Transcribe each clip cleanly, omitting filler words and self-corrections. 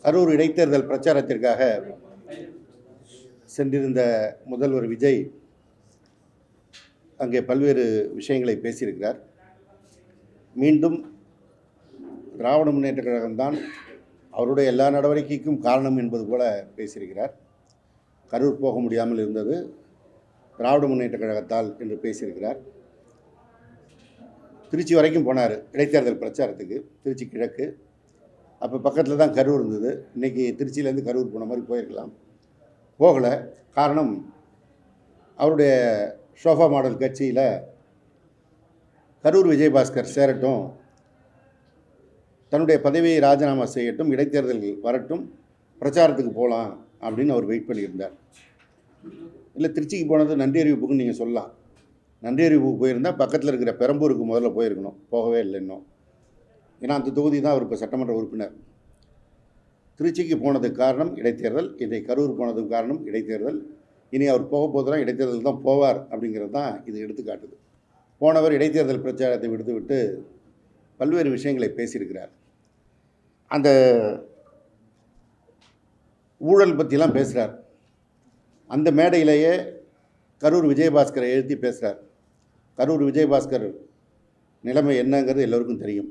கரூர் இடைத்தேர்தல் பிரச்சாரத்திற்காக சென்றிருந்த முதல்வர் விஜய் அங்கே பல்வேறு விஷயங்களை பேசியிருக்கிறார். மீண்டும் திராவிட முன்னேற்ற கழகம்தான் அவருடைய எல்லா நடவடிக்கைக்கும் காரணம் என்பது போல பேசியிருக்கிறார். கரூர் போக முடியாமல் இருந்தது திராவிட முன்னேற்ற கழகத்தால் என்று பேசியிருக்கிறார். திருச்சி வரைக்கும் போனார் இடைத்தேர்தல் பிரச்சாரத்துக்கு, திருச்சி கிழக்கு. அப்போ பக்கத்தில் தான் கரூர் இருந்தது. இன்றைக்கி திருச்சியிலேருந்து கரூர் போன மாதிரி போயிருக்கலாம், போகலை. காரணம், அவருடைய ஷோஃபா மாடல் கட்சியில் கரூர் விஜயபாஸ்கர் சேரட்டும், தன்னுடைய பதவியை ராஜினாமா செய்யட்டும், இடைத்தேர்தல்கள் வரட்டும், பிரச்சாரத்துக்கு போகலாம் அப்படின்னு அவர் வெயிட் பண்ணியிருந்தார். இல்லை, திருச்சிக்கு போனது நன்றி அறிவிப்புக்குன்னு நீங்கள் சொல்லலாம். நன்றி அறிவிப்புக்கு போயிருந்தால் பக்கத்தில் இருக்கிற பெரம்பூருக்கு முதல்ல போயிருக்கணும், போகவே இல்லை இன்னும். ஏன்னா அந்த தொகுதி தான் அவர் இப்போ சட்டமன்ற உறுப்பினர். திருச்சிக்கு போனதுக்கு காரணம் இடைத்தேர்தல், இதை கரூர் போனதுக்கு காரணம் இடைத்தேர்தல். இனி அவர் போக போதெல்லாம் இடைத்தேர்தல் தான் போவார் அப்படிங்கிறது தான் இது எடுத்துக்காட்டுது. போனவர் இடைத்தேர்தல் பிரச்சாரத்தை விடுத்துவிட்டு பல்வேறு விஷயங்களை பேசியிருக்கிறார். அந்த ஊழல் பற்றிலாம் பேசுகிறார். அந்த மேடையிலேயே கரூர் விஜயபாஸ்கரை எழுதி பேசுகிறார். கரூர் விஜயபாஸ்கர் நிலைமை என்னங்கிறது எல்லோருக்கும் தெரியும்.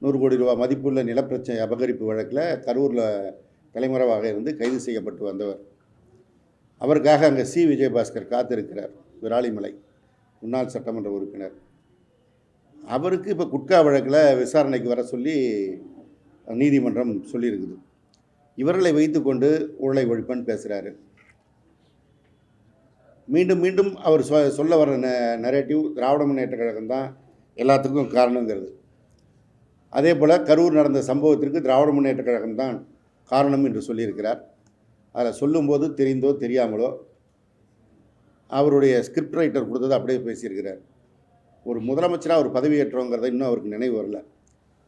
100 கோடி ரூபா மதிப்புள்ள நிலப்பிரச்சனை அபகரிப்பு வழக்கில் கரூரில் தலைமறைவாக இருந்து கைது செய்யப்பட்டு வந்தவர். அவருக்காக அங்கே விஜயபாஸ்கர் காத்திருக்கிறார். விராலிமலை முன்னாள் சட்டமன்ற உறுப்பினர். அவருக்கு இப்போ குட்கா வழக்கில் விசாரணைக்கு வர சொல்லி நீதிமன்றம் சொல்லியிருக்குது. இவர்களை வைத்து கொண்டு ஊழலை ஒழிப்பன் பேசுகிறாரு. மீண்டும் மீண்டும் அவர் சொல்ல வர நரேட்டிவ் திராவிட முன்னேற்ற கழகம் தான் எல்லாத்துக்கும் காரணங்கிறது. அதே போல் கரூர் நடந்த சம்பவத்திற்கு திராவிட முன்னேற்ற கழகம் தான் காரணம் என்று சொல்லியிருக்கிறார். அதில் சொல்லும்போது தெரிந்தோ தெரியாமலோ அவருடைய ஸ்கிரிப்ட் ரைட்டர் கொடுத்தது அப்படியே பேசியிருக்கிறார். ஒரு முதலமைச்சராக அவர் பதவியேற்றோங்கிறத இன்னும் அவருக்கு நினைவு வரல.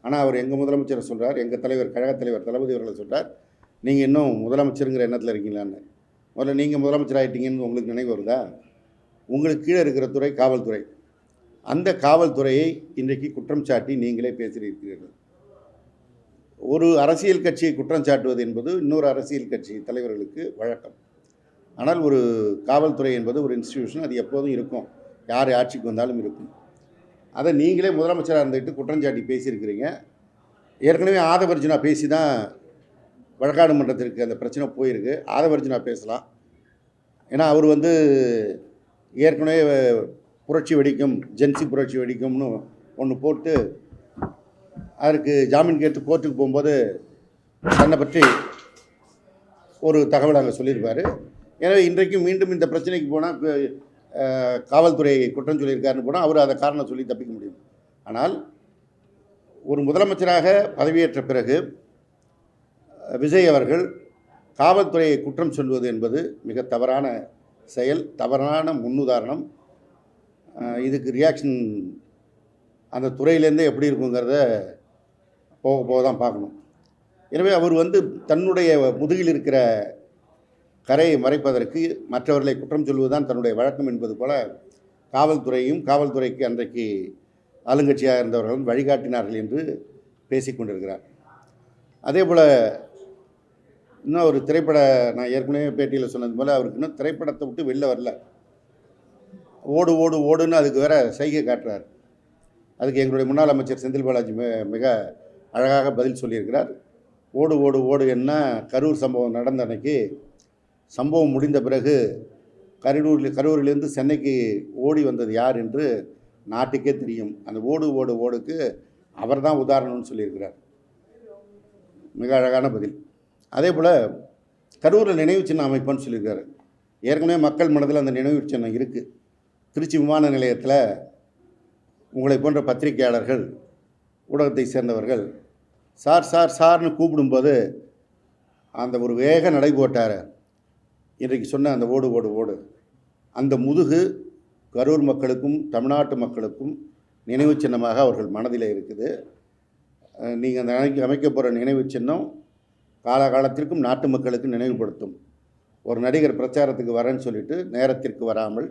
ஆனால் அவர் எங்கள் முதலமைச்சரை சொல்கிறார், எங்கள் தலைவர் கழகத் தலைவர் தளபதி அவர்களை சொல்கிறார், நீங்கள் இன்னும் முதலமைச்சருங்கிற எண்ணத்தில் இருக்கீங்களான்னு. முதல்ல நீங்கள் முதலமைச்சராகிட்டீங்கன்னு உங்களுக்கு நினைவு வருதா? உங்களுக்கு கீழே இருக்கிற துறை காவல்துறை. அந்த காவல்துறையை இன்றைக்கு குற்றம் சாட்டி நீங்களே பேசியிருக்கிறீர்கள். ஒரு அரசியல் கட்சியை குற்றம் சாட்டுவது என்பது இன்னொரு அரசியல் கட்சி தலைவர்களுக்கு வழக்கம். ஆனால் ஒரு காவல்துறை என்பது ஒரு இன்ஸ்டிடியூஷன், அது எப்போதும் இருக்கும், யார் ஆட்சிக்கு வந்தாலும் இருக்கும். அதை நீங்களே முதலமைச்சராக இருந்துட்டு குற்றம் சாட்டி பேசியிருக்கிறீங்க. ஏற்கனவே ஆதவர்ஜுனா பேசி தான் வழக்காடு மன்றத்திற்கு அந்த பிரச்சனை போயிருக்கு. ஆதவர்ஜுனா பேசலாம். ஏன்னா அவர் ஏற்கனவே புரட்சி வெடிக்கும், ஜென்சி புரட்சி வெடிக்கும்னு ஒன்று போட்டு அதற்கு ஜாமீன் கேட்டு கோர்ட்டுக்கு போகும்போது தன்னை பற்றி ஒரு தகவல் அங்கே சொல்லியிருப்பார். எனவே இன்றைக்கும் மீண்டும் இந்த பிரச்சனைக்கு போனால் காவல்துறை குற்றம் சொல்லியிருக்காருன்னு போனால் அவர் அதை காரணம் சொல்லி தப்பிக்க முடியும். ஆனால் ஒரு முதலமைச்சராக பதவியேற்ற பிறகு விஜய் அவர்கள் காவல்துறையை குற்றம் சொல்வது என்பது மிக தவறான செயல், தவறான முன்னுதாரணம். இதுக்கு ரியாக்ஷன் அந்த துறையிலேருந்தே எப்படி இருக்குங்கிறத போக போக தான் பார்க்கணும். எனவே அவர் தன்னுடைய முதுகில் இருக்கிற கரையை மறைப்பதற்கு மற்றவர்களை குற்றம் சொல்வதுதான் தன்னுடைய வழக்கம் என்பது போல காவல்துறையும், காவல்துறைக்கு அன்றைக்கு ஆளுங்கட்சியாக இருந்தவர்களும் வழிகாட்டினார்கள் என்று பேசி கொண்டிருக்கிறார். அதே போல் இன்னும் ஒரு நான் ஏற்கனவே பேட்டியில் சொன்னது போல் அவருக்கு இன்னும் திரைப்படத்தை விட்டு வெளில வரல. ஓடு ஓடு ஓடுன்னு அதுக்கு வேற சைகை காட்டுறார். அதுக்கு எங்களுடைய முன்னாள் அமைச்சர் செந்தில் பாலாஜி மிக அழகாக பதில் சொல்லியிருக்கிறார். ஓடு ஓடு ஓடு என்ன, கரூர் சம்பவம் நடந்த அன்னைக்கு சம்பவம் முடிந்த பிறகு கரூரிலிருந்து சென்னைக்கு ஓடி வந்தது யார் என்று நாட்டுக்கே தெரியும். அந்த ஓடு ஓடு ஓடுக்கு அவர் தான் உதாரணம்னு சொல்லியிருக்கிறார். மிக அழகான பதில். அதே போல் கரூரில் நினைவு சின்னம் அமைப்புன்னு சொல்லியிருக்காரு. ஏற்கனவே மக்கள் மனதில் அந்த நினைவு சின்னம் இருக்குது. திருச்சி விமான நிலையத்தில் உங்களை போன்ற பத்திரிகையாளர்கள், ஊடகத்தை சேர்ந்தவர்கள் சார் சார் சார்னு கூப்பிடும்போது அந்த ஒரு வேக நடை போட்டார். இன்றைக்கு சொன்ன அந்த ஓடு ஓடு ஓடு, அந்த முதுகு கரூர் மக்களுக்கும் தமிழ்நாட்டு மக்களுக்கும் நினைவு சின்னமாக அவர்கள் மனதில் இருக்குது. நீங்கள் அந்த அமைக்க போகிற நினைவு சின்னம் காலகாலத்திற்கும் நாட்டு மக்களுக்கு நினைவுபடுத்தும். ஒரு நடிகர் பிரச்சாரத்துக்கு வரேன்னு சொல்லிட்டு நேரத்திற்கு வராமல்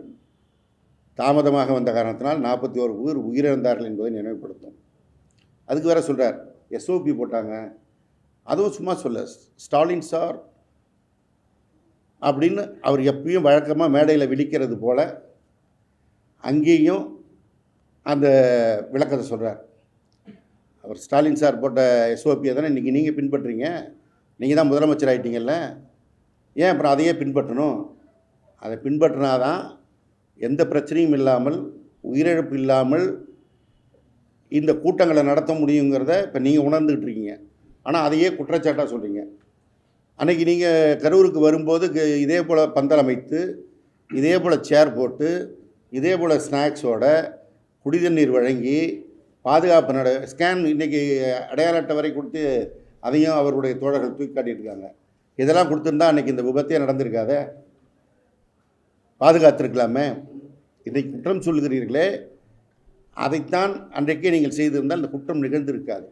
தாமதமாக வந்த காரணத்தினால் 41 உயிரிழந்தார்கள் என்பதை நினைவுபடுத்தும். அதுக்கு வேற சொல்கிறார், எஸ்ஓபி போட்டாங்க, அதுவும் சும்மா சொல்ல, ஸ்டாலின் சார் அப்படின்னு அவர் எப்பயும் வழக்கமாக மேடையில் விழிக்கிறது போல் அங்கேயும் அந்த விளக்கத்தை சொல்கிறார். அவர் ஸ்டாலின் சார் போட்ட எஸ்ஓபியை தானே இன்றைக்கி நீங்கள் பின்பற்றுறீங்க, நீங்கள் தான் முதலமைச்சர் ஆகிட்டீங்கல்ல, ஏன் அப்புறம் அதையே பின்பற்றணும்? அதை பின்பற்றினாதான் எந்த பிரச்சனையும் இல்லாமல், உயிரிழப்பு இல்லாமல் இந்த கூட்டங்களை நடத்த முடியுங்கிறத இப்போ நீங்கள் உணர்ந்துக்கிட்டு இருக்கீங்க. ஆனால் அதையே குற்றச்சாட்டாக சொல்கிறீங்க. அன்றைக்கி நீங்கள் கரூருக்கு வரும்போது இதே போல் பந்தல் அமைத்து, இதே போல் சேர் போட்டு, இதே போல் ஸ்நாக்ஸோட குடிதண்ணீர் வழங்கி, பாதுகாப்பு ஸ்கேன் இன்றைக்கி அடையாள அட்டை வரை கொடுத்து அதையும் அவருடைய தோழர்கள் தூக்கி காட்டியிருக்காங்க. இதெல்லாம் கொடுத்துருந்தா அன்றைக்கி இந்த விபத்தே நடந்திருக்காத, பாதுகாத்திருக்கலாமே. இன்றைக்கு குற்றம் சொல்லுகிறீர்களே, அதைத்தான் அன்றைக்கே நீங்கள் செய்திருந்தால் இந்த குற்றம் நிகழ்ந்திருக்காது.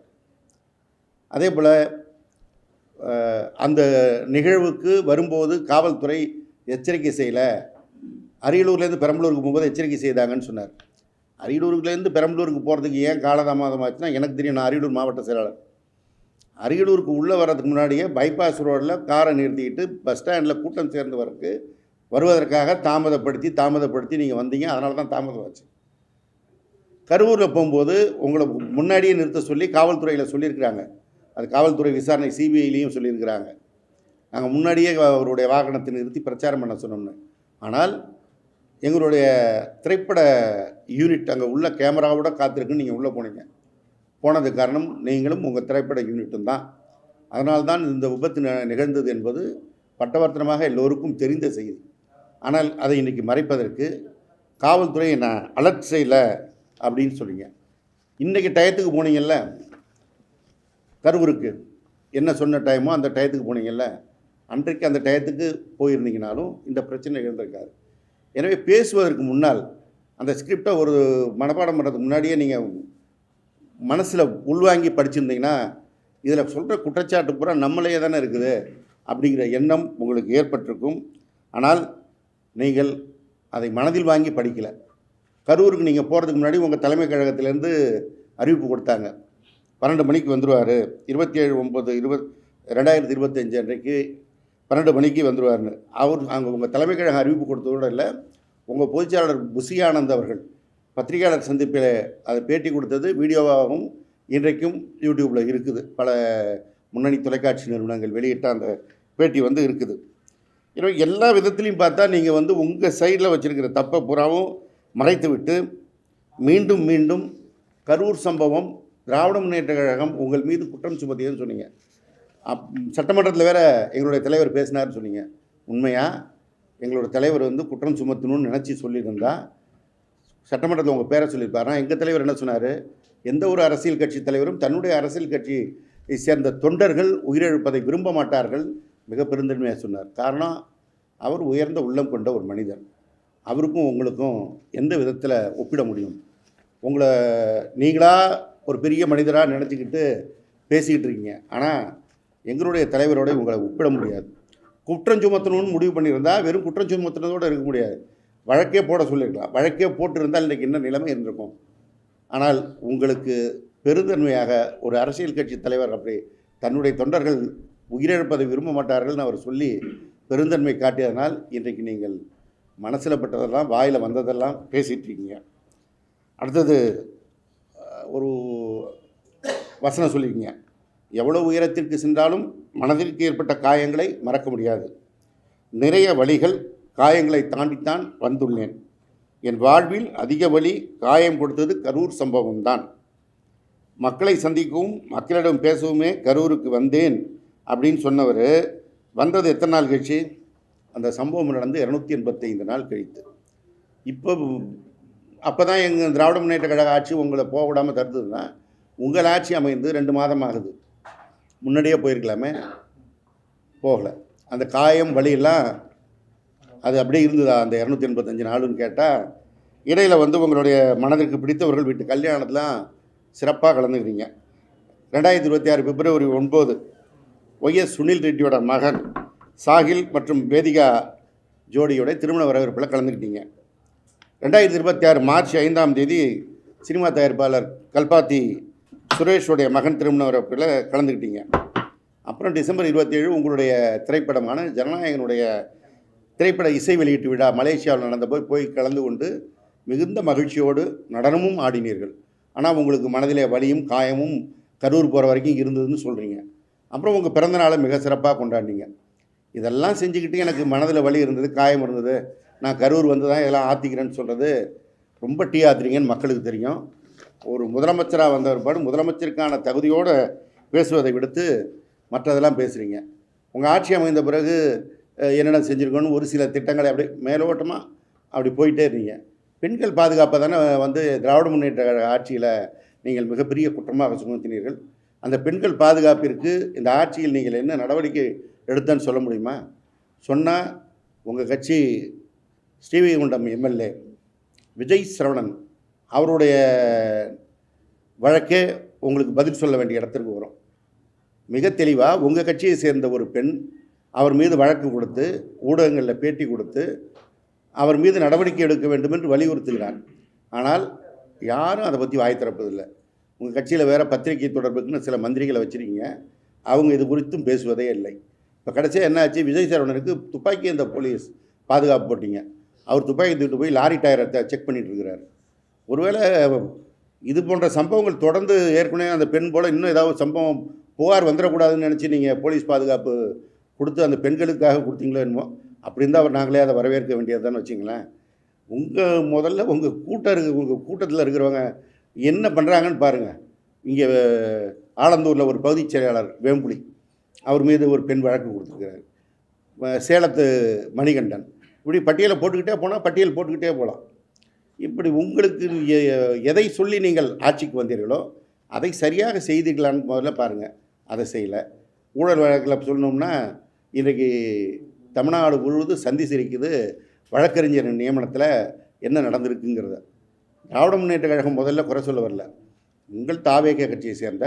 அதே போல் அந்த நிகழ்வுக்கு வரும்போது காவல்துறை எச்சரிக்கை செய்யலை, அரியலூர்லேருந்து பெரம்பலூருக்கு போகும்போது எச்சரிக்கை செய்தாங்கன்னு சொன்னார். அரியலூருக்குலேருந்து பெரம்பலூருக்கு போகிறதுக்கு ஏன் காலதாமதம் ஆச்சுன்னா எனக்கு தெரியும். நான் அரியலூர் மாவட்ட செயலாளர். அரியலூருக்கு உள்ளே வர்றதுக்கு முன்னாடியே பைபாஸ் ரோடில் காரை நிறுத்திக்கிட்டு பஸ் ஸ்டாண்டில் கூட்டம் சேர்ந்து வருவதற்காக தாமதப்படுத்தி நீங்கள் வந்தீங்க. அதனால தான் தாமதம் ஆச்சு. கரூரில் போகும்போது உங்களை முன்னாடியே நிறுத்த சொல்லி காவல்துறையில் சொல்லியிருக்கிறாங்க. அது காவல்துறை விசாரணை சிபிஐலேயும் சொல்லியிருக்கிறாங்க. நாங்கள் முன்னாடியே அவருடைய வாகனத்தை நிறுத்தி பிரச்சாரம் பண்ண சொன்னோம்னு. ஆனால் எங்களுடைய திரைப்பட யூனிட் அங்கே உள்ள கேமராவோட காத்திருக்குன்னு நீங்கள் உள்ளே போனீங்க. போனதுக்கு காரணம் நீங்களும் உங்கள் திரைப்பட யூனிட்டும் தான். அதனால்தான் இந்த விபத்து நிகழ்ந்தது என்பது பட்டவர்த்தனமாக எல்லோருக்கும் தெரிந்த செய்தி. ஆனால் அதை இன்றைக்கி மறைப்பதற்கு காவல்துறை நான் அலர்ட் செய்யலை அப்படின்னு சொல்லிங்க. இன்றைக்கி டயத்துக்கு போனீங்கல்ல கரூருக்கு, என்ன சொன்ன டைமோ அந்த டயத்துக்கு போனீங்கல்ல, அன்றைக்கு அந்த டயத்துக்கு போயிருந்தீங்கனாலும் இந்த பிரச்சனை நிகழ்ந்திருக்காது. எனவே பேசுவதற்கு முன்னால் அந்த ஸ்கிரிப்டை ஒரு மனப்பாடம் பண்ணுறதுக்கு முன்னாடியே நீங்கள் மனசில் உள்வாங்கி படிச்சிருந்தீங்கன்னா இதில் சொல்கிற குற்றச்சாட்டு பூரா நம்மளையே தானே இருக்குது அப்படிங்கிற எண்ணம் உங்களுக்கு ஏற்பட்டிருக்கும். ஆனால் நீங்கள் அதை மனதில் வாங்கி படிக்கலை. கரூருக்கு நீங்கள் போகிறதுக்கு முன்னாடி உங்கள் தலைமை கழகத்திலேருந்து அறிவிப்பு கொடுத்தாங்க, 12 மணிக்கு வந்துடுவார், 27/9/2025 அன்றைக்கு 12 மணிக்கு வந்துடுவார்னு. அவர் அங்கே உங்கள் தலைமை கழகம் அறிவிப்பு கொடுத்ததோடு இல்லை, உங்கள் பொதுச்செயலாளர் புஷி ஆனந்த் அவர்கள் பத்திரிகையாளர் சந்திப்பில் அதை பேட்டி கொடுத்தது வீடியோவாகவும் இன்றைக்கும் யூடியூப்பில் இருக்குது. பல முன்னணி தொலைக்காட்சி நிறுவனங்கள் வெளியிட்ட அந்த பேட்டி இருக்குது. எனவே எல்லா விதத்துலையும் பார்த்தா நீங்கள் உங்கள் சைடில் வச்சுருக்கிற தப்பை பூராவும் மறைத்து விட்டு மீண்டும் மீண்டும் கரூர் சம்பவம் திராவிட முன்னேற்ற கழகம் உங்கள் மீது குற்றம் சுமத்தியதுன்னு சொன்னீங்க. சட்டமன்றத்தில் வேறு எங்களுடைய தலைவர் பேசினார்னு சொன்னீங்க. உண்மையாக எங்களோட தலைவர் குற்றம் சுமத்தணும்னு நினச்சி சொல்லியிருந்தா சட்டமன்றத்தில் உங்கள் பேரை சொல்லியிருப்பார். எங்கள் தலைவர் என்ன சொன்னார், எந்த ஒரு அரசியல் கட்சி தலைவரும் தன்னுடைய அரசியல் கட்சியை சேர்ந்த தொண்டர்கள் உயிரிழப்பதை விரும்ப மாட்டார்கள், மிக பெருந்தன்மையாக சொன்னார். காரணம், அவர் உயர்ந்த உள்ளம் கொண்ட ஒரு மனிதர். அவருக்கும் உங்களுக்கும் எந்த விதத்தில் ஒப்பிட முடியும்? உங்களை நீங்களாக ஒரு பெரிய மனிதராக நினச்சிக்கிட்டு பேசிக்கிட்டு இருக்கீங்க. ஆனால் எங்களுடைய தலைவரோட உங்களை ஒப்பிட முடியாது. குற்றம் சுமத்தணும்னு முடிவு பண்ணியிருந்தால் வெறும் குற்றம் சுமத்துனதோடு இருக்க முடியாது, வழக்கே போட சொல்லியிருக்கலாம். வழக்கே போட்டிருந்தால் இன்றைக்கி என்ன நிலைமை இருந்திருக்கும். ஆனால் உங்களுக்கு பெருந்தன்மையாக ஒரு அரசியல் கட்சி தலைவர் அப்படி தன்னுடைய தொண்டர்கள் உயிரிழப்பதை விரும்ப மாட்டார்கள்னு அவர் சொல்லி பெருந்தன்மை காட்டியதனால் இன்றைக்கு நீங்கள் மனசில் பட்டதெல்லாம் வாயில் வந்ததெல்லாம் பேசிகிட்ருக்கீங்க. அடுத்தது ஒரு வசனம் சொல்லியிருக்கீங்க, எவ்வளோ உயரத்திற்கு சென்றாலும் மனதிற்கு ஏற்பட்ட காயங்களை மறக்க முடியாது. நிறைய வழிகள் காயங்களை தாண்டித்தான் வந்துள்ளேன். என் வாழ்வில் அதிக வழி காயம் கொடுத்தது கரூர் சம்பவம்தான். மக்களை சந்திக்கவும் மக்களிடம் பேசவுமே கரூருக்கு வந்தேன் அப்படின்னு சொன்னவர் வந்தது எத்தனை நாள் கழிச்சு? அந்த சம்பவம் நடந்து 285 நாள் கழித்து. அப்போ தான் எங்கள் திராவிட முன்னேற்ற கழக ஆட்சி உங்களை போக விடாமல் தடுத்ததுன்னா உங்கள் ஆட்சி அமைந்து 2 மாதம் ஆகுது. முன்னாடியே போயிருக்கலாமே, போகலை. அந்த காயம் வழியெல்லாம் அது அப்படியே இருந்ததா அந்த 285 நாளுன்னு கேட்டால், இடையில் உங்களுடைய மனதிற்கு பிடித்தவர்கள் வீட்டு கல்யாணத்தெலாம் சிறப்பாக கலந்துக்கிறீங்க. 2026 பிப்ரவரி 9 ஒய்எஸ் சுனில் ரெட்டியோட மகன் சாகில் மற்றும் வேதிகா ஜோடியோட திருமண வரவேற்பில் கலந்துக்கிட்டீங்க. 2026 மார்ச் 5ஆம் தேதி சினிமா தயாரிப்பாளர் கல்பாத்தி சுரேஷோடைய மகன் திருமண வரவேற்பில் கலந்துக்கிட்டீங்க. அப்புறம் டிசம்பர் 27 உங்களுடைய திரைப்படமான ஜனநாயகனுடைய திரைப்பட இசை வெளியீட்டு விழா மலேசியாவில் நடந்தபோது போய் கலந்து கொண்டு மிகுந்த மகிழ்ச்சியோடு நடனமும் ஆடினீர்கள். ஆனால் உங்களுக்கு மனதிலே வலியும் காயமும் கரூர் போகிற வரைக்கும் இருந்ததுன்னு சொல்கிறீங்க. அப்புறம் உங்கள் பிறந்த நாளை மிக சிறப்பாக கொண்டாடினீங்க. இதெல்லாம் செஞ்சுக்கிட்டு எனக்கு மனதில் வலி இருந்தது, காயம் இருந்தது, நான் கரூர் வந்து தான் இதெல்லாம் ஆற்றிக்கிறேன்னு சொல்கிறது ரொம்ப டீ ஆத்துறீங்கன்னு மக்களுக்கு தெரியும். ஒரு முதலமைச்சராக வந்த ஒருபாடு முதலமைச்சருக்கான தகுதியோடு பேசுவதை விடுத்து மற்றதெல்லாம் பேசுகிறீங்க. உங்கள் ஆட்சி அமைந்த பிறகு என்னென்ன செஞ்சுருக்கோன்னு ஒரு சில திட்டங்களை அப்படி மேலோட்டமாக அப்படி போயிட்டே இருந்தீங்க. பெண்கள் பாதுகாப்பை தானே வந்து திராவிட முன்னேற்ற கழக ஆட்சியில் நீங்கள் மிகப்பெரிய குற்றமாக சுமத்தினீர்கள். அந்த பெண்கள் பாதுகாப்பிற்கு இந்த ஆட்சியில் நீங்கள் என்ன நடவடிக்கை எடுத்தேன்னு சொல்ல முடியுமா? சொன்னால் உங்கள் கட்சி ஸ்ரீவைகுண்டம் எம்எல்ஏ விஜய் சரவணன் அவருடைய வழக்கே உங்களுக்கு பதில் சொல்ல வேண்டிய இடத்திற்கு வரும். மிக தெளிவாக உங்கள் கட்சியை சேர்ந்த ஒரு பெண் அவர் மீது வழக்கு கொடுத்து ஊடகங்களில் பேட்டி கொடுத்து அவர் மீது நடவடிக்கை எடுக்க வேண்டும் என்று வலியுறுத்துகிறார். ஆனால் யாரும் அதை பற்றி வாய் திறப்பதில்லை. உங்கள் கட்சியில் வேறு பத்திரிகை தொடர்புக்குன்னு சில மந்திரிகளை வச்சுருக்கீங்க, அவங்க இது குறித்தும் பேசுவதே இல்லை. இப்போ கடைசியாக என்ன ஆச்சு? விஜய் சரவணனுக்கு துப்பாக்கி அந்த போலீஸ் பாதுகாப்பு போட்டிங்க. அவர் துப்பாக்கி தூக்கிட்டு போய் லாரி டயரை செக் பண்ணிகிட்டு இருக்கிறார். ஒருவேளை இது போன்ற சம்பவங்கள் தொடர்ந்து ஏற்கனவே அந்த பெண் போல் இன்னும் ஏதாவது சம்பவம் புகார் வந்துடக்கூடாதுன்னு நினச்சி நீங்கள் போலீஸ் பாதுகாப்பு கொடுத்து அந்த பெண்களுக்காக கொடுத்தீங்களோ என்னமோ. அப்படி இருந்தால் அவர் நாங்களே அதை வரவேற்க வேண்டியதுதான்னு வச்சிங்களேன். முதல்ல உங்கள் கூட்டத்தில் இருக்கிறவங்க என்ன பண்ணுறாங்கன்னு பாருங்கள். இங்கே ஆலந்தூரில் ஒரு பகுதிச் செயலாளர் வேம்புலி அவர் மீது ஒரு பெண் வழக்கு கொடுத்துருக்கிறார். சேலத்து மணிகண்டன், இப்படி பட்டியலை போட்டுக்கிட்டே போகலாம். இப்படி உங்களுக்கு எதை சொல்லி நீங்கள் ஆட்சிக்கு வந்தீர்களோ அதை சரியாக செய்தீர்களான்னு முதல்ல பாருங்கள். அதை செய்யலை. ஊழல் வழக்கில் சொல்லணும்னா இன்றைக்கி தமிழ்நாடு முழுவதும் சந்தி சிரிக்குது வழக்கறிஞர் நியமனத்தில் என்ன நடந்திருக்குங்கிறத. திராவிட முன்னேற்ற கழகம் முதல்ல குறை சொல்ல வரல. உங்கள் தாவேக கட்சியை சேர்ந்த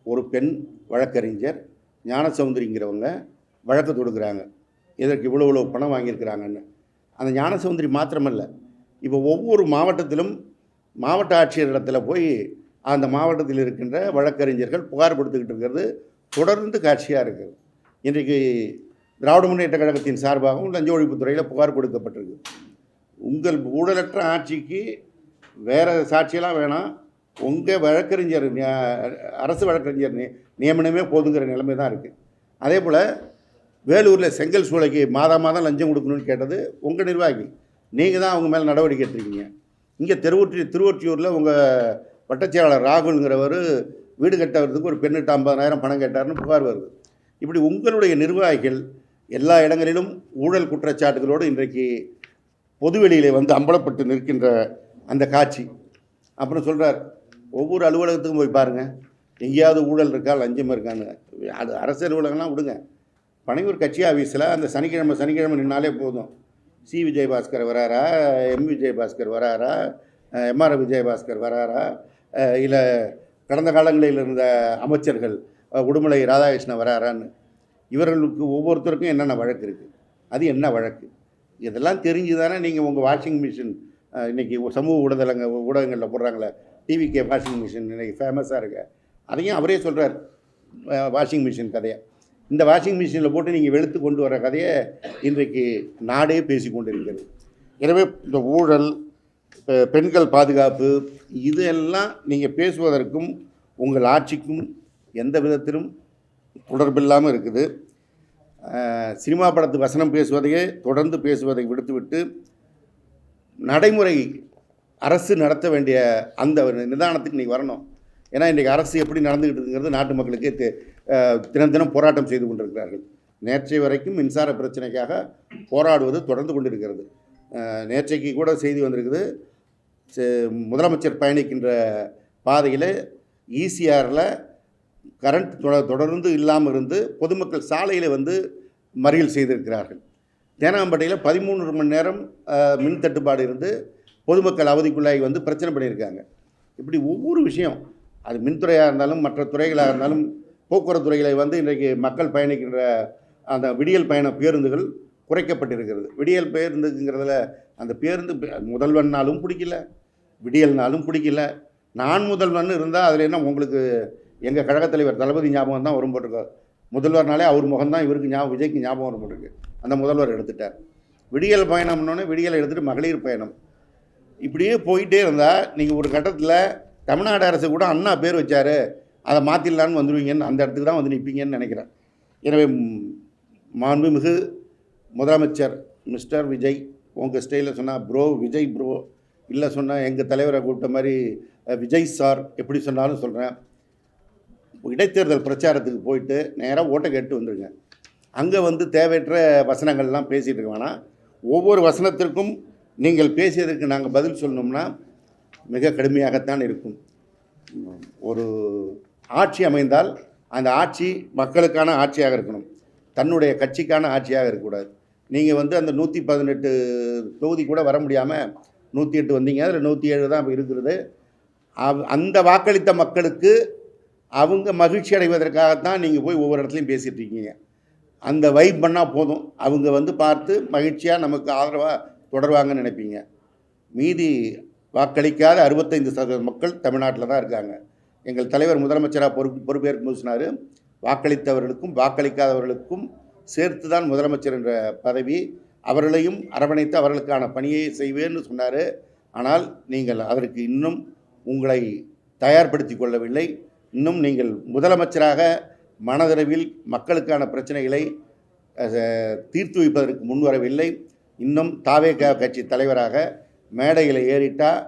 ஒரு பெண் வழக்கறிஞர் ஞானசௌந்தரிங்கிறவங்க வழக்கு தொடுக்கிறாங்க. இதற்கு இவ்வளோ பணம் வாங்கியிருக்கிறாங்கன்னு. அந்த ஞானசௌந்தரி மாத்திரமல்ல, இப்போ ஒவ்வொரு மாவட்டத்திலும் மாவட்ட ஆட்சியரிடத்தில் போய் அந்த மாவட்டத்தில் இருக்கின்ற வழக்கறிஞர்கள் புகார் கொடுத்துக்கிட்டு இருக்கிறது தொடர்ந்து காட்சியாக இருக்குது. இன்றைக்கு திராவிட முன்னேற்ற கழகத்தின் சார்பாகவும் லஞ்ச ஒழிப்புத்துறையில் புகார் கொடுக்கப்பட்டிருக்கு. உங்கள் ஊழலற்ற ஆட்சிக்கு வேறு சாட்சியெல்லாம் வேணாம், உங்கள் வழக்கறிஞர் அரசு வழக்கறிஞர் நியமனமே போதுங்கிற நிலைமை தான் இருக்குது. அதே போல் வேலூரில் செங்கல் சூளைக்கு மாதம் லஞ்சம் கொடுக்கணும்னு கேட்டது உங்கள் நிர்வாகி, நீங்கள் தான் அவங்க மேலே நடவடிக்கை எடுத்துருக்கீங்க. இங்கே திருவொற்றியூரில் உங்கள் வட்டச்செயலாளர் ராகுல்ங்கிறவர் வீடு கட்டுறதுக்கு ஒரு பெண்ணிட்ட 50,000 பணம் கேட்டார்னு புகார் வருது. இப்படி உங்களுடைய நிர்வாகிகள் எல்லா இடங்களிலும் ஊழல் குற்றச்சாட்டுகளோடு இன்றைக்கு பொதுவெளியில் வந்து அம்பலப்பட்டு நிற்கின்ற அந்த காட்சி. அப்புறம் சொல்கிறார், ஒவ்வொரு அலுவலகத்துக்கும் போய் பாருங்கள், எங்கேயாவது ஊழல் இருக்கா, லஞ்சம் இருக்கான்னு. அது அரசு அலுவலகம்லாம் விடுங்க, பனையூர் கட்சி ஆஃபீஸில் அந்த சனிக்கிழமை நின்னாலே போதும். சி விஜயபாஸ்கர் வராரா, எம் விஜயபாஸ்கர் வராரா, எம்ஆர் விஜயபாஸ்கர் வராரா, இல்லை கடந்த காலங்களில் இருந்த அமைச்சர்கள் உடுமலை ராதாகிருஷ்ணன் வராரான்னு. இவர்களுக்கு ஒவ்வொருத்தருக்கும் என்னென்ன வழக்கு இருக்குது, அது என்ன வழக்கு, இதெல்லாம் தெரிஞ்சு தானே நீங்கள் உங்கள் வாஷிங் மிஷின் இன்றைக்கி சமூக ஊடகங்களில் போடுறாங்களே, டிவிகே வாஷிங் மிஷின் இன்றைக்கி ஃபேமஸாக இருக்கு. அதையும் அவரே சொல்கிறார் வாஷிங் மிஷின் கதையை. இந்த வாஷிங் மிஷினில் போட்டு நீங்கள் வெளுத்து கொண்டு வர கதையை இன்றைக்கு நாடே பேசி கொண்டு இருக்கிறது. எனவே இந்த ஊழல், பெண்கள் பாதுகாப்பு, இதெல்லாம் நீங்கள் பேசுவதற்கும் உங்கள் ஆட்சிக்கும் எந்த விதத்திலும் தொடர்பில்லாமல் இருக்குது. சினிமா படத்து வசனம் பேசுவதையே தொடர்ந்து பேசுவதை விடுத்துவிட்டு நடைமுறை அரசு நடத்த வேண்டிய அந்த நிதானத்துக்கு நீங்கள் வரணும். ஏன்னா இன்றைக்கு அரசு எப்படி நடந்துக்கிட்டு இருக்குங்கிறது நாட்டு மக்களுக்கே தினம் போராட்டம் செய்து கொண்டிருக்கிறார்கள். நேற்றைய வரைக்கும் மின்சார பிரச்சனைக்காக போராடுவது தொடர்ந்து கொண்டிருக்கிறது. நேற்றைக்கு கூட செய்தி வந்திருக்குது, முதலமைச்சர் பயணிக்கின்ற பாதையில் ஈசிஆரில் கரண்ட் தொடர்ந்து இல்லாமல் இருந்து பொதுமக்கள் சாலையில் வந்து மறியல் செய்திருக்கிறார்கள். தேனாம்பேட்டையில் 13 மணி நேரம் மின் தட்டுப்பாடு இருந்து பொதுமக்கள் அவதிக்குள்ளாகி வந்து பிரச்சனை பண்ணியிருக்காங்க. இப்படி ஒவ்வொரு விஷயம், அது மின்துறையாக இருந்தாலும் மற்ற துறைகளாக இருந்தாலும் போக்குவரத்து துறைகளை வந்து இன்றைக்கு மக்கள் பயணிக்கின்ற அந்த விடியல் பயண பேருந்துகள் குறைக்கப்பட்டிருக்கிறது. விடியல் பேருந்துங்கிறதுல அந்த பேருந்து முதல்வன்னாலும் பிடிக்கல, விடியல்னாலும் பிடிக்கல, நான் முதல்வன் இருந்தால் அதில் என்ன உங்களுக்கு எங்கள் கழகத் தலைவர் தளபதி ஞாபகம் தான் வரும் போட்டிருக்கோம். முதல்வர்னாலே அவர் முகம்தான் இவருக்கு விஜய்க்கு ஞாபகம் வர மாட்டேங்குது. அந்த முதல்வர் எடுத்துட்டார். விடியல் பயணம்னோடனே விடியலை எடுத்துகிட்டு மகளிர் பயணம். இப்படியே போயிட்டே இருந்தால் நீங்கள் ஒரு கட்டத்தில் தமிழ்நாடு அரசு கூட அண்ணா பேர் வச்சார், அதை மாற்றிடலான்னு வந்துடுவீங்கன்னு அந்த இடத்துக்கு தான் வந்து நிற்பீங்கன்னு நினைக்கிறேன். எனவே மாண்புமிகு முதலமைச்சர் மிஸ்டர் விஜய், உங்கள் ஸ்டைலில் சொன்னால் ப்ரோ விஜய் ப்ரோ, இல்லை சொன்னால் எங்கள் தலைவரை கூப்பிட்ட மாதிரி விஜய் சார், எப்படி சொன்னாலும் சொல்கிறேன். இடைத்தேர்தல் பிரச்சாரத்துக்கு போயிட்டு நேராக ஓட்டை கேட்டு வந்துடுங்க. அங்கே வந்து தேவையற்ற வசனங்கள்லாம் பேசிகிட்டு இருக்க வேணாம். ஒவ்வொரு வசனத்திற்கும் நீங்கள் பேசியதற்கு நாங்கள் பதில் சொல்லணும்னா மிக கடுமையாகத்தான் இருக்கும். ஒரு ஆட்சி அமைந்தால் அந்த ஆட்சி மக்களுக்கான ஆட்சியாக இருக்கணும், தன்னுடைய கட்சிக்கான ஆட்சியாக இருக்கக்கூடாது. நீங்கள் வந்து அந்த 118 தொகுதி கூட வர முடியாமல் 108 வந்தீங்க, அதில் 107 தான் இருக்கிறது. அந்த வாக்களித்த மக்களுக்கு அவங்க மகிழ்ச்சி அடைவதற்காகத்தான் நீங்கள் போய் ஒவ்வொரு இடத்துலையும் பேசிகிட்டு இருக்கீங்க. அந்த வைப் பண்ணால் போதும், அவங்க வந்து பார்த்து மகிழ்ச்சியாக நமக்கு ஆதரவாக தொடர்வாங்கன்னு நினைப்பீங்க. மீதி வாக்களிக்காத 65% மக்கள் தமிழ்நாட்டில் தான் இருக்காங்க. எங்கள் தலைவர் முதலமைச்சராக பொறுப்பேற்கும் போது சொன்னார், வாக்களித்தவர்களுக்கும் வாக்களிக்காதவர்களுக்கும் சேர்த்து தான் முதலமைச்சர் என்ற பதவி, அவர்களையும் அரவணைத்து அவர்களுக்கான பணியை செய்வேன்னு சொன்னார். ஆனால் நீங்கள் அதற்கு இன்னும் உங்களை தயார்படுத்தி கொள்ளவில்லை. இன்னும் நீங்கள் முதலமைச்சராக மனதளவில் மக்களுக்கான பிரச்சனைகளை தீர்த்து வைப்பதற்கு முன்வரவில்லை. இன்னும் தாவேகா கட்சி தலைவராக மேடையில் ஏறிட்டால்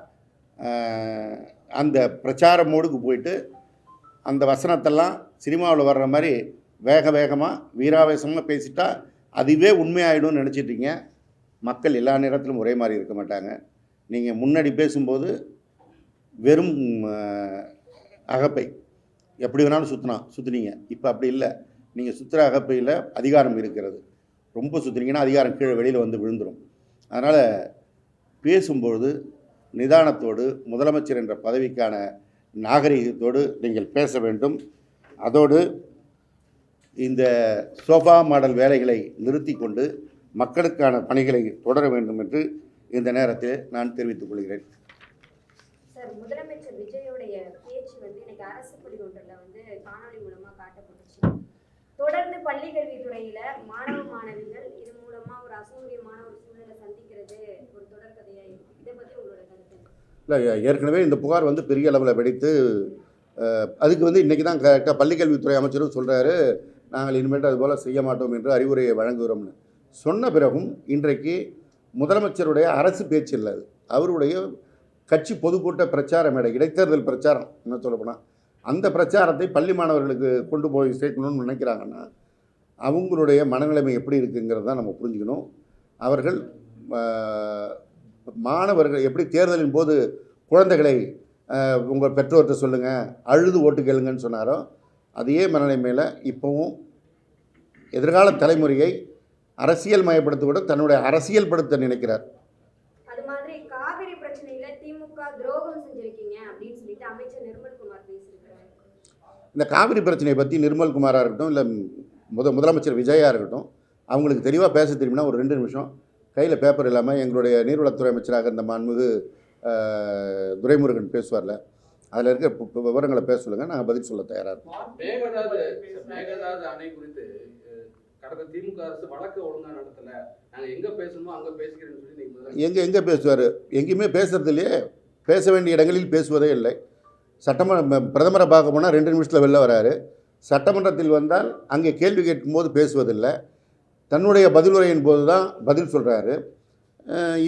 அந்த பிரச்சார மோடுக்கு போயிட்டு அந்த வசனத்தெல்லாம் சினிமாவில் வர்ற மாதிரி வேகமாக வீராவேசமாக பேசிட்டா அதுவே உண்மையாயிடும்னு நினச்சிட்ருங்க. மக்கள் எல்லா நேரத்திலும் ஒரே மாதிரி இருக்க மாட்டாங்க. நீங்கள் முன்னாடி பேசும்போது வெறும் அகப்பை எப்படி வேணாலும் சுற்றுனீங்க. இப்போ அப்படி இல்லை, நீங்கள் சுற்றுற அகப்பையில் அதிகாரம் இருக்கிறது. ரொம்ப சுற்றுனீங்கன்னா அதிகாரம் கீழே வெளியில் வந்து விழுந்துடும். அதனால் பேசும்பொழுது நிதானத்தோடு முதலமைச்சர் என்ற பதவிக்கான நாகரிகத்தோடு நீங்கள் பேச வேண்டும். அதோடு இந்த சோஃபா மாடல் வேலைகளை நிறுத்தி கொண்டு மக்களுக்கான பணிகளை தொடர வேண்டும் என்று இந்த நேரத்தில் நான் தெரிவித்துக் கொள்கிறேன். சார், முதலமைச்சர் விஜயோடைய பேச்சு இன்னைக்கு அரசு பள்ளி ஒன்றில் காணொலி மூலமாக காட்டப்பட்டுச்சு. தொடர்ந்து பள்ளி கல்வித்துறையில் மாணவிகள் இது மூலமாக ஒரு அசௌகரியமான ஒரு சூழ்நிலை சந்திக்கிறது ஒரு தொடர்கதையாக இருக்கும். இதை பற்றி உங்களோட கருத்து? இல்லை, ஏற்கனவே இந்த புகார் பெரிய அளவில் வெடித்து அதுக்கு இன்றைக்கி தான் கரெக்டாக பள்ளிக்கல்வித்துறை அமைச்சரும் சொல்கிறாரு, நாங்கள் இனிமேட்டு அதுபோல் செய்ய மாட்டோம் என்று அறிவுரையை வழங்குகிறோம்னு சொன்ன பிறகும் இன்றைக்கு முதலமைச்சருடைய அரசு பேச்சு இல்லை, அது அவருடைய கட்சி பொதுக்கூட்ட பிரச்சார மேடை, இடைத்தேர்தல் பிரச்சாரம் என்ன சொல்லப்போனால் அந்த பிரச்சாரத்தை பள்ளி மாணவர்களுக்கு கொண்டு போய் சேர்க்கணும்னு நினைக்கிறாங்கன்னா அவங்களுடைய மனநிலைமை எப்படி இருக்குங்கிறது தான் நம்ம புரிஞ்சுக்கணும். அவர்கள் மாணவர்கள் எப்படி தேர்தலின் போது குழந்தைகளை உங்கள் பெற்றோர்கிட்ட சொல்லுங்கள், அழுது ஓட்டு கேளுங்கன்னு சொன்னாரோ அதே மனநிலைமையில் இப்போவும் எதிர்கால தலைமுறையை அரசியல் மயப்படுத்த கூட தன்னுடைய அரசியல் படுத்த நினைக்கிறார். அது மாதிரி காவிரி பிரச்சனையில திமுக துரோகம் செஞ்சிருக்கீங்க அப்படின்னு சொல்லிட்டு அமைச்சர் நிர்மல்குமார் பேசியிருக்காரு. இந்த காவிரி பிரச்சனையை பற்றி நிர்மல்குமாராக இருக்கட்டும் இல்லை முதலமைச்சர் விஜயாக இருக்கட்டும், அவங்களுக்கு தெளிவாக பேச தெரியும்னா ஒரு 2 நிமிஷம் கையில் பேப்பர் இல்லாமல் எங்களுடைய நீர்வளத்துறை அமைச்சராக இந்த மாண்புமிகு துரைமுருகன் பேசுவார்ல, அதில் இருக்க விவரங்களை பேச சொல்லுங்கள், நாங்கள் பதில் சொல்ல தயாராக இருக்கோம். மேகதாது அணை குறித்து கடந்த திமுக அரசு வழக்கு ஒழுங்காக நடத்தலை, நாங்கள் எங்கே பேசணுமோ அங்கே பேசிக்கிறேன்னு சொல்லி நீங்கள் எங்கே பேசுவார்? எங்கேயுமே பேசுறது இல்லையே, பேச வேண்டிய இடங்களில் பேசுவதே இல்லை. பிரதமரை பார்க்க போனால் 2 நிமிஷத்தில் வெளில வராரு. சட்டமன்றத்தில் வந்தால் அங்கே கேள்வி கேட்கும்போது பேசுவதில்லை, தன்னுடைய பதிலுரையின் போது தான் பதில் சொல்கிறாரு.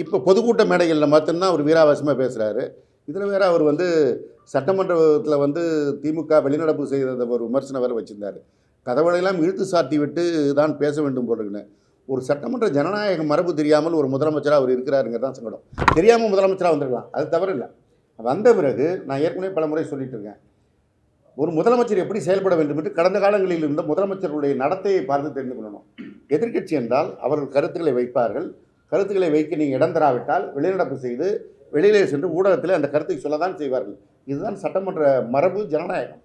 இப்போ பொதுக்கூட்ட மேடைகளில் மட்டும்தான் அவர் வீராவாசமாக பேசுகிறாரு. இதில் வேறு அவர் சட்டமன்றத்தில் திமுக வெளிநடப்பு செய்த ஒரு விமர்சனம் வேறு வச்சுருந்தார். கதவுளையெல்லாம் இழுத்து சாத்தி விட்டு தான் பேச வேண்டும் போடுறேன்னு. ஒரு சட்டமன்ற ஜனநாயக மரபு தெரியாமல் ஒரு முதலமைச்சராக அவர் இருக்கிறாருங்கிறது தான் சங்கடம். தெரியாமல் முதலமைச்சராக வந்துருக்கலாம், அது தவறு இல்லை. வந்த பிறகு நான் ஏற்கனவே பல முறை சொல்லிட்டு இருக்கேன், ஒரு முதலமைச்சர் எப்படி செயல்பட வேண்டும் என்று கடந்த காலங்களில் இருந்த முதலமைச்சருடைய நடத்தையை பார்த்து தெரிந்து கொள்ளணும். எதிர்க்கட்சி என்றால் அவர்கள் கருத்துக்களை வைப்பார்கள், கருத்துக்களை வைக்க நீங்கள் இடம் தராவிட்டால் வெளிநடப்பு செய்து வெளியிலே சென்று ஊடகத்தில் அந்த கருத்தை சொல்லதான் செய்வார்கள். இதுதான் சட்டமன்ற மரபு, ஜனநாயகம்.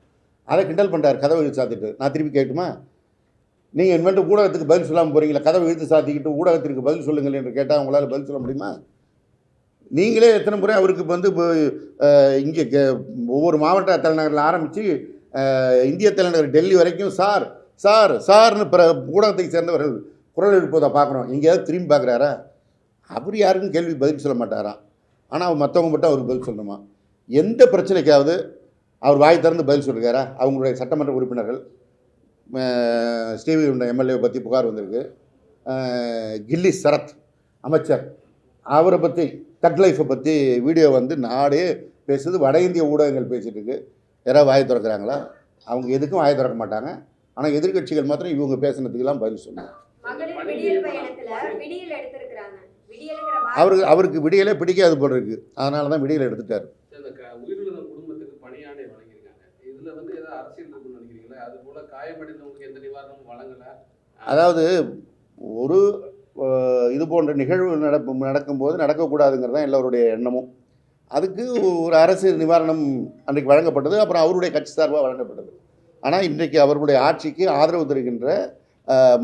அதை கிண்டல் பண்ணுறார் கதவை இழுத்து சாத்திட்டு. நான் திருப்பி கேட்குமா, நீங்கள் இனிமேட்டு ஊடகத்துக்கு பதில் சொல்லாமல் போகிறீங்களா? கதவை இழுத்து சாத்திக்கிட்டு ஊடகத்திற்கு பதில் சொல்லுங்கள் என்று கேட்டால் உங்களால் பதில் சொல்ல முடியுமா? நீங்களே எத்தனை முறை அவருக்கு இங்கே ஒவ்வொரு மாவட்ட தலைநகரில் ஆரம்பித்து இந்திய தலைநகர் டெல்லி வரைக்கும், சார் சார்னு பிற ஊடகத்தை சேர்ந்தவர்கள் குரல் எழுப்பதை பார்க்குறோம். எங்கேயாவது திரும்பி பார்க்குறாரா? அவர் யாருக்கும் கேள்வி பதில் சொல்ல மாட்டாராம். ஆனால் மற்றவங்க மட்டும் அவருக்கு பதில் சொல்லணுமா? எந்த பிரச்சனைக்காவது அவர் வாய் திறந்து பதில் சொல்லிருக்காரா? அவங்களுடைய சட்டமன்ற உறுப்பினர்கள் ஸ்ரீவிகுண்டம் எம்எல்ஏவை பற்றி புகார் வந்திருக்கு. கில்லி சரத் அமைச்சர் அவரை பற்றி தக் லைஃப்பை பற்றி வீடியோ வந்து நாடே பேசுது. வட இந்திய ஊடகங்கள் பேசிகிட்டு இருக்கு. யாராவது வாயை திறக்கிறாங்களா? அவங்க எதுக்கும் வாயை திறக்க மாட்டாங்க. ஆனால் எதிர்கட்சிகள் மாத்திரம் இவங்க பேசுனதுக்கெல்லாம் பதில் சொன்னாங்க. அவருக்கு விடியலே பிடிக்காது போல இருக்கு. அதனால தான் விடியலை எடுத்துட்டார். உயிரிழந்த குடும்பத்துக்கு பணியாணை வழங்கியிருக்காங்க. இதில் வந்து ஏதாவது அரசியல் இருக்குன்னு நினைக்கிறீங்களா? அது போல காயமடைந்தவங்களுக்கு எந்த நிவாரணமும் வழங்கலை. அதாவது ஒரு இது போன்ற நிகழ்வு நடக்கும்போது நடக்கக்கூடாதுங்கிறது தான் எல்லோருடைய எண்ணமும். அதுக்கு ஒரு அரசு நிவாரணம் அன்றைக்கு வழங்கப்பட்டது. அப்புறம் அவருடைய கட்சி சார்பாக வழங்கப்பட்டது. ஆனால் இன்றைக்கு அவர்களுடைய ஆட்சிக்கு ஆதரவு தருகின்ற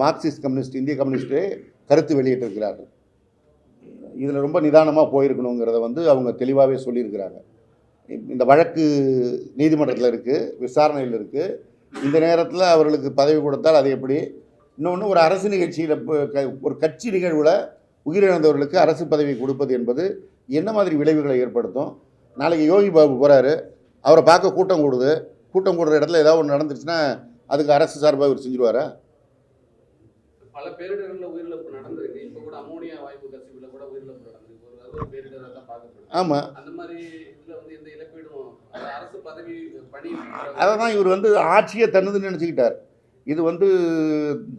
மார்க்சிஸ்ட் கம்யூனிஸ்ட், இந்திய கம்யூனிஸ்டே கருத்து வெளியிட்டிருக்கிறார்கள். இதில் ரொம்ப நிதானமாக போயிருக்கணுங்கிறத வந்து அவங்க தெளிவாகவே சொல்லியிருக்கிறாங்க. இந்த வழக்கு நீதிமன்றத்தில் இருக்குது, விசாரணையில் இருக்குது. இந்த நேரத்தில் அவர்களுக்கு பதவி கொடுத்தால் அது எப்படி? இன்னொன்று, ஒரு அரசு நிகழ்ச்சியில் ஒரு கட்சி நிகழ்வில் உயிரிழந்தவர்களுக்கு அரசு பதவி கொடுப்பது என்பது என்ன மாதிரி விளைவுகளை ஏற்படுத்தும்? நாளைக்கு யோகி பாபு போகிறாரு, அவரை பார்க்க கூட்டம் கூடுது. கூட்டம் கூடுற இடத்துல ஏதாவது ஒன்று நடந்துச்சுன்னா அதுக்கு அரசு சார்பாக இவர் செஞ்சுருவாரா? பல பேரிடர்களில் உயிரிழப்பு நடந்திருக்கு. இப்போ கூட அமோனியா வாயு கசிவில் கூட உயிரிழப்பு நடந்திருக்கு. ஒரு பேரிடராக தான் பார்க்கப்படுது. ஆமாம், அந்த மாதிரி இதில் வந்து எந்த இழப்பீடும் அரசு பதவி பணி அதை தான் இவர் வந்து ஆட்சியை தன்னுதுன்னு நினச்சிக்கிட்டார். இது வந்து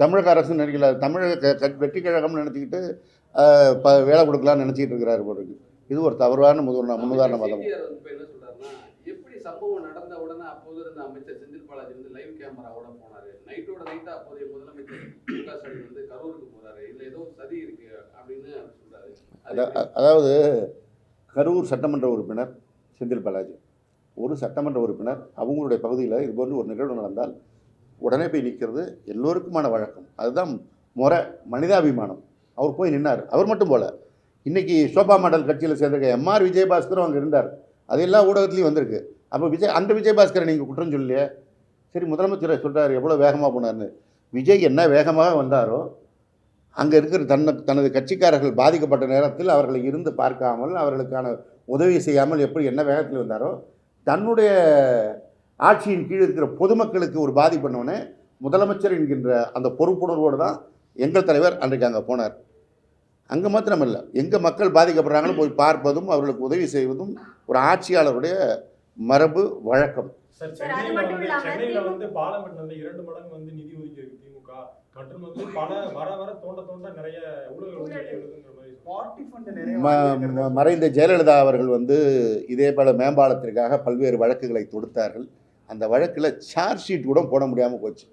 தமிழக அரசு நினைக்கல, தமிழக வெற்றி கழகம்னு நினச்சிக்கிட்டு வேலை கொடுக்கலான்னு நினச்சிக்கிட்டு இருக்கிறாரு போல இருக்கு. இது ஒரு தவறான முன்னுதாரணமாக தான். இப்போ என்ன சொல்றாருன்னா, எப்படி சம்பவம் நடந்த உடனே அப்போது இருந்த அமைச்சர் செந்தில் பாலாஜி வந்து லைவ் கேமராவோட போனாரு. நைட்டோட நைட்டா அப்போதைய முதலமைச்சர் மு.க. ஸ்டாலின் வந்து கரூருக்கு போறாரு. இதுல ஏதோ சதி இருக்கு அப்படின்னு சொல்றாரு. அதாவது கரூர் சட்டமன்ற உறுப்பினர் செந்தில் பாலாஜி ஒரு சட்டமன்ற உறுப்பினர், அவங்களுடைய பகுதியில் இது போன்று ஒரு நிகழ்வு நடந்தால் உடனே போய் நிற்கிறது எல்லோருக்குமான வழக்கம். அதுதான் முறை, மனிதாபிமானம். அவர் போய் நின்னார். அவர் மட்டும் போல, இன்றைக்கி சோபா மாடல் கட்சியில் சேர்ந்திருக்க எம்ஆர் விஜயபாஸ்கரும் அங்கே இருந்தார். அது எல்லா ஊடகத்துலேயும் வந்திருக்கு. அப்போ அந்த விஜயபாஸ்கரை நீங்கள் குற்றம் சொல்லலையே. சரி, முதலமைச்சரை சொல்கிறார் எவ்வளோ வேகமாக போனார்னு. விஜய் என்ன வேகமாக வந்தாரோ, அங்கே இருக்கிற தனது கட்சிக்காரர்கள் பாதிக்கப்பட்ட நேரத்தில் அவர்களை இருந்து பார்க்காமல், அவர்களுக்கான உதவி செய்யாமல் எப்படி என்ன வேகத்தில் வந்தாரோ, தன்னுடைய ஆட்சியின் கீழ் இருக்கிற பொதுமக்களுக்கு ஒரு பாதிப்பு பண்ணோன்னே முதலமைச்சர் என்கின்ற அந்த பொறுப்புணர்வோடு தான் எங்கள் தலைவர் அன்றைக்கு அங்கே போனார். அங்கே மாத்திரமல்ல, எங்கே மக்கள் பாதிக்கப்படுறாங்களோ போய் பார்ப்பதும் அவர்களுக்கு உதவி செய்வதும் ஒரு ஆட்சியாளருடைய மரபு வழக்கம். சென்னையில வந்து பாலம் கட்டினது 2 மடங்கு வந்து நிதி ஒதுக்கி இருக்கு திமுக. மற்றும் வந்து பல வர தோண்ட நிறைய மறைந்த ஜெயலலிதா அவர்கள் வந்து இதே போல மேம்பாலத்திற்காக பல்வேறு வழக்குகளை தொடுத்தார்கள். அந்த வழக்கில் சார்ஜ் ஷீட் கூட போட முடியாமல் போச்சு.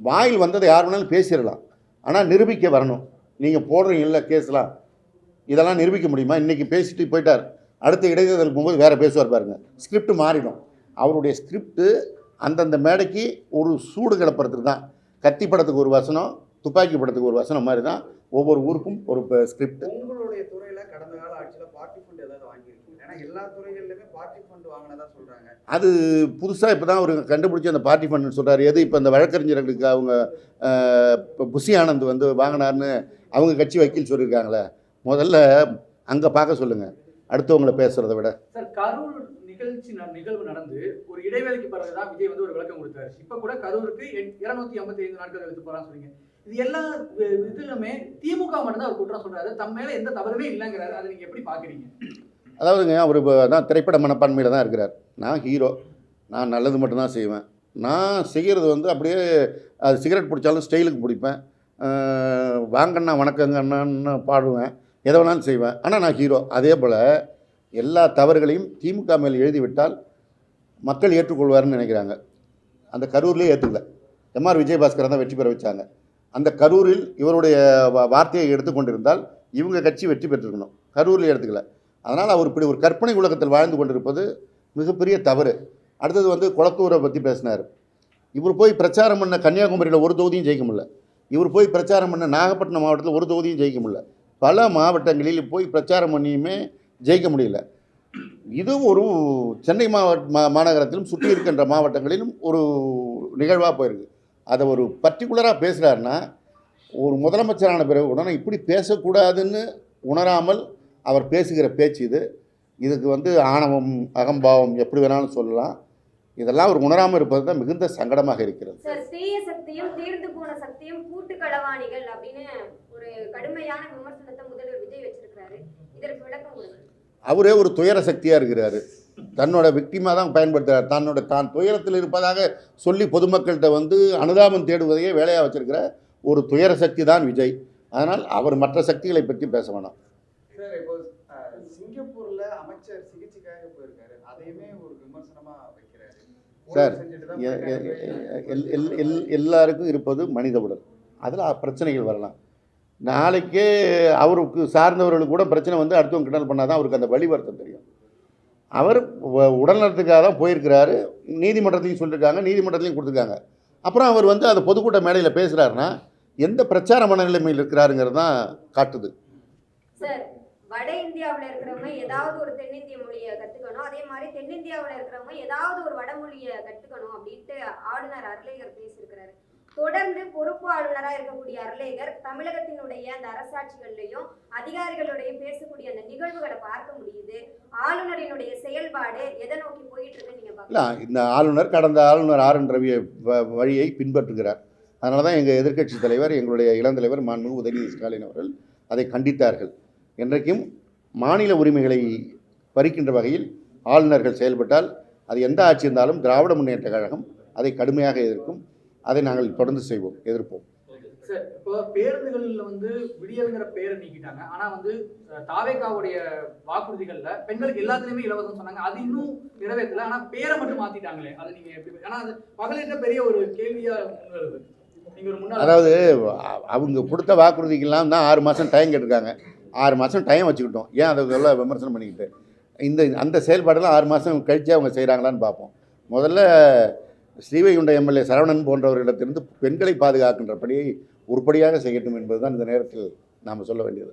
வாயில் வந்ததை யார் வேணாலும் பேசிடலாம், ஆனால் நிரூபிக்க வரணும். நீங்கள் போடுறீங்கல்ல கேஸ்லாம், இதெல்லாம் நிரூபிக்க முடியுமா? இன்றைக்கி பேசிட்டு போயிட்டார், அடுத்த இடைத்தேர்தல் போகும்போது வேறு பேசுவார் பாருங்க. ஸ்கிரிப்ட் மாறிடும். அவருடைய ஸ்கிரிப்டு அந்தந்த மேடைக்கு ஒரு சூடு கிளப்புறதுக்கு தான். கத்தி படத்துக்கு ஒரு வசனம், துப்பாக்கி படத்துக்கு ஒரு வசனம் மாதிரி தான் ஒவ்வொரு ஊருக்கும் ஒரு ஸ்கிரிப்ட். உங்களுடைய துறையில் கடந்த கால ஆட்சியில் பார்ட்டி ஃபண்ட் ஏதாவது வாங்கியிருக்கீங்க? ஏன்னா எல்லா துறைகளிலுமே பார்ட்டி ஃபண்ட் வாங்கினதா சொல்கிறாங்க. அது புதுசாக இப்போ தான் அவர் கண்டுபிடிச்சி அந்த பார்ட்டி ஃபண்டுன்னு சொல்கிறார். எது இப்போ இந்த வழக்கறிஞர்களுக்கு அவங்க புஷி ஆனந்த் வந்து வாங்கினார்னு அவங்க கட்சி வக்கீல் சொல்லியிருக்காங்களே, முதல்ல அங்கே பார்க்க சொல்லுங்கள் அடுத்தவங்களை பேசுகிறத விட. சார், கரூர் நிகழ்வு நடந்து ஒரு இடைவேளைக்கு பிறகுதான் விஜய் வந்து ஒரு விளக்கம் கொடுத்தாரு. இப்ப கூட கரூருக்கு 255 நாட்கள் எடுத்து போறான்னு சொன்னீங்க. இது எல்லா இதுலுமே திமுக மட்டும் தான் அவர் குற்றம் சொல்றாரு, தம் மேல எந்த தவறுமே இல்லைங்கிறாரு. அதை நீங்க எப்படி பாக்குறீங்க? அதாவதுங்க, அவர் தான் திரைப்பட மனப்பான்மையில் தான் இருக்கிறார். நான் ஹீரோ, நான் நல்லது மட்டும்தான் செய்வேன். நான் செய்கிறது வந்து அப்படியே அது சிகரெட் பிடிச்சாலும் ஸ்டைலுக்கு பிடிப்பேன், வாங்கண்ணா வணக்கங்கண்ணான்னு பாடுவேன், எதை வேணாலும் செய்வேன். ஆனால் நான் ஹீரோ. அதே போல் எல்லா தவறுகளையும் திமுக மேல் எழுதிவிட்டால் மக்கள் ஏற்றுக்கொள்வார்னு நினைக்கிறாங்க. அந்த கரூர்லேயே ஏற்றுக்கல. எம்ஆர் விஜயபாஸ்கரை தான் வெற்றி பெற வச்சாங்க. அந்த கரூரில் இவருடைய வார்த்தையை எடுத்துக்கொண்டிருந்தால் இவங்க கட்சி வெற்றி பெற்றிருக்கணும். கரூரில் எடுத்துக்கல. அதனால் அவர் இப்படி ஒரு கற்பனை உலகத்தில் வாழ்ந்து கொண்டிருப்பது மிகப்பெரிய தவறு. அடுத்தது வந்து குளத்தூரை பற்றி பேசினார். இவர் போய் பிரச்சாரம் பண்ண கன்னியாகுமரியில் ஒரு தொகுதியும் ஜெயிக்க முடியல. இவர் போய் பிரச்சாரம் பண்ண நாகப்பட்டினம் மாவட்டத்தில் ஒரு தொகுதியும் ஜெயிக்க முடியல. பல மாவட்டங்களில் போய் பிரச்சாரம் பண்ணியுமே ஜெயிக்க முடியல. இது ஒரு சென்னை மாநகரத்திலும் சுற்றி இருக்கின்ற மாவட்டங்களிலும் ஒரு நிகழ்வாக போயிருக்கு. அதை ஒரு பர்டிகுலராக பேசுகிறாருன்னா, ஒரு முதலமைச்சரான பிறகு உடனே இப்படி பேசக்கூடாதுன்னு உணராமல் அவர் பேசுகிற பேச்சு இது. இதுக்கு வந்து ஆணவம், அகம்பாவம் எப்படி வேணாலும் சொல்லலாம். இதெல்லாம் அவர் உணராமல் இருப்பது தான் மிகுந்த சங்கடமாக இருக்கிறது. சார், தீய சக்தியும் தீர்ந்து போன சக்தியும் கூட்டு களவாணிகள் அப்படின்னு ஒரு கடுமையான விமர்சனத்தை முதல்வர் விஜய் வச்சிருக்கிறாரு. இதற்கு விளக்கம் கொடுங்க. அவரே ஒரு துயர சக்தியாக இருக்கிறாரு. தன்னோட விக்டிமாக தான் பயன்படுத்துகிறார். தான் துயரத்தில் இருப்பதாக சொல்லி பொதுமக்கள்கிட்ட வந்து அனுதாபம் தேடுவதையே வேலையாக வச்சிருக்கிற ஒரு துயர சக்தி தான் விஜய். அதனால் அவர் மற்ற சக்திகளை பற்றி பேச வேணாம். சார், இப்போ சிங்கப்பூர்ல அமைச்சர் சிகிச்சைக்காக போயிருக்காரு, அதையுமே ஒரு விமர்சனமா வைக்கிறாரு. சார், செஞ்சுட்டு தான் எல்லாருக்கும் இருப்பது மனித உடல். அதில் பிரச்சனைகள் வரலாம். நாளைக்கே அவருக்கு சார்ந்தவர்களுக்கு கூட பிரச்சனை வந்து அடுத்தவங்க கிண்டல் பண்ணால் தான் அவருக்கு அந்த வழி வருத்தம் தெரியும். அவர் உடல்நலத்துக்காக தான் போயிருக்கிறாரு. நீதிமன்றத்தையும் சொல்லியிருக்காங்க, நீதிமன்றத்தையும் கொடுத்துருக்காங்க. அப்புறம் அவர் வந்து அதை பொதுக்கூட்ட மேடையில் பேசுகிறாருன்னா எந்த பிரச்சார மனநிலைமையில் இருக்கிறாருங்கிறது தான் காட்டுது. சார், வட இந்தியாவில் இருக்கிறவங்க ஏதாவது ஒரு தென்னிந்திய மொழியை கற்றுக்கணும், அதே மாதிரி தென்னிந்தியாவில் இருக்கிறவங்க ஏதாவது ஒரு வடமொழியை கற்றுக்கணும் அப்படின்ட்டு ஆளுநர் அருளேகர் பேசியிருக்கிறாரு. தொடர்ந்து பொறுப்பு ஆளுநராக இருக்கக்கூடிய அருளேகர் தமிழகத்தினுடைய அந்த அரசாட்சிகள்லையும் அதிகாரிகளுடைய பேசக்கூடிய அந்த நிகழ்வுகளை பார்க்க முடியுது. ஆளுநரினுடைய செயல்பாடு எதை நோக்கி போயிட்டு இருக்குன்னு நீங்க பார்க்கலாம். இந்த ஆளுநர் கடந்த ஆளுநர் ஆர் என் ரவி வழியை பின்பற்றுகிறார். அதனால தான் எங்கள் எதிர்க்கட்சி தலைவர், எங்களுடைய இளந்தலைவர் மாண்புமிகு உதயநிதி ஸ்டாலின் அவர்கள் அதை கண்டித்தார்கள். என்றைக்கும் மாநில உரிமைகளை பறிக்கின்ற வகையில் ஆளுநர்கள் செயல்பட்டால் அது எந்த ஆட்சி இருந்தாலும் திராவிட முன்னேற்ற கழகம் அதை கடுமையாக எதிர்க்கும். அதை நாங்கள் தொடர்ந்து செய்வோம், எதிர்ப்போம். சார், இப்போ பேருந்துகள்ல வந்து விடியல்ங்கிற பேரை நீக்கிட்டாங்க. ஆனா வந்து தாவேகாவுடைய வாக்குறுதிகள்ல பெண்களுக்கு எல்லாத்துலயுமே இலவசம் சொன்னாங்க. அது இன்னும் நிறைவேற்றல. ஆனா பேரை மட்டும் மாத்திட்டாங்களே, அது நீங்க எப்படி? ஆனா அது மகளிர்கிட்ட பெரிய ஒரு கேள்வியா வருது. நீங்க ஒரு முன்னாள், அதாவது அவங்க கொடுத்த வாக்குறுதிக்கெல்லாம் தான் 6 மாதம் டைம் கேட்டிருக்காங்க. 6 மாதம் டைம் வச்சுக்கிட்டோம். ஏன் அதை எல்லாம் விமர்சனம் பண்ணிக்கிட்டு அந்த செயல்பாடெல்லாம் 6 மாதம் கழித்து அவங்க செய்கிறாங்களான்னு பார்ப்போம். முதல்ல ஸ்ரீவைகுண்ட எம்எல்ஏ சரவணன் போன்றவர்களிடத்திலிருந்து பெண்களை பாதுகாக்கின்ற பணியை உருப்படியாக செய்யட்டும் என்பதுதான் இந்த நேரத்தில் நாம் சொல்ல வேண்டியது.